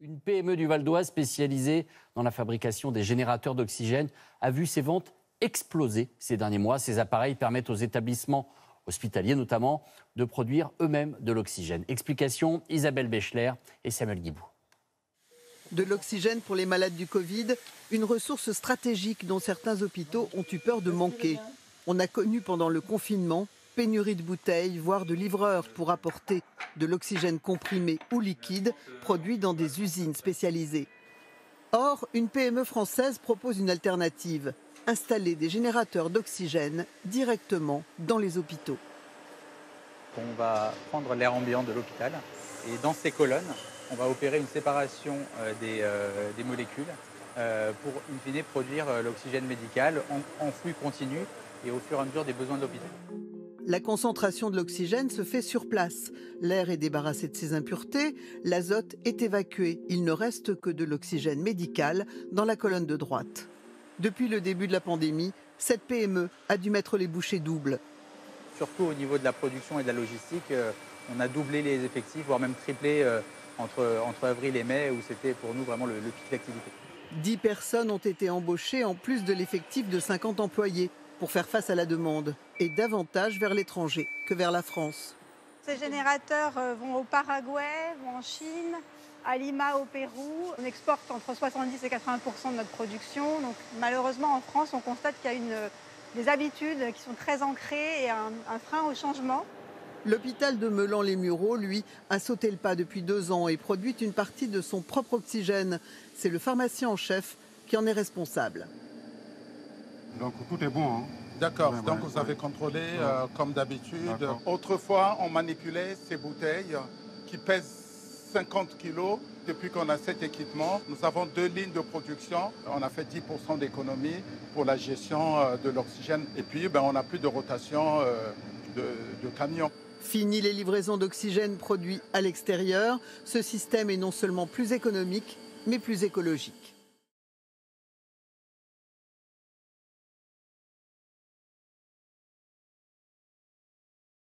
Une PME du Val d'Oise spécialisée dans la fabrication des générateurs d'oxygène a vu ses ventes exploser ces derniers mois. Ces appareils permettent aux établissements hospitaliers notamment de produire eux-mêmes de l'oxygène. Explication Isabelle Béchler et Samuel Guibou. De l'oxygène pour les malades du Covid, une ressource stratégique dont certains hôpitaux ont eu peur de manquer. On a connu pendant le confinement pénurie de bouteilles, voire de livreurs pour apporter de l'oxygène comprimé ou liquide produit dans des usines spécialisées. Or, une PME française propose une alternative, installer des générateurs d'oxygène directement dans les hôpitaux. On va prendre l'air ambiant de l'hôpital et dans ces colonnes, on va opérer une séparation des molécules pour, in fine, produire l'oxygène médical en flux continu et au fur et à mesure des besoins de l'hôpital. La concentration de l'oxygène se fait sur place. L'air est débarrassé de ses impuretés, l'azote est évacué. Il ne reste que de l'oxygène médical dans la colonne de droite. Depuis le début de la pandémie, cette PME a dû mettre les bouchées doubles. Surtout au niveau de la production et de la logistique, on a doublé les effectifs, voire même triplé entre avril et mai, où c'était pour nous vraiment le pic d'activité. 10 personnes ont été embauchées en plus de l'effectif de 50 employés pour faire face à la demande, et davantage vers l'étranger que vers la France. Ces générateurs vont au Paraguay, vont en Chine, à Lima au Pérou. On exporte entre 70 et 80% de notre production. Donc malheureusement en France, on constate qu'il y a des habitudes qui sont très ancrées et un frein au changement. L'hôpital de Meulan-les-Mureaux, lui, a sauté le pas depuis 2 ans et produit une partie de son propre oxygène. C'est le pharmacien en chef qui en est responsable. Donc tout est bon. Hein. D'accord, donc vous avez contrôlé comme d'habitude. Autrefois, on manipulait ces bouteilles qui pèsent 50 kilos. Depuis qu'on a cet équipement, nous avons 2 lignes de production. On a fait 10% d'économie pour la gestion de l'oxygène. Et puis, on n'a plus de rotation de camions. Fini les livraisons d'oxygène produits à l'extérieur. Ce système est non seulement plus économique, mais plus écologique.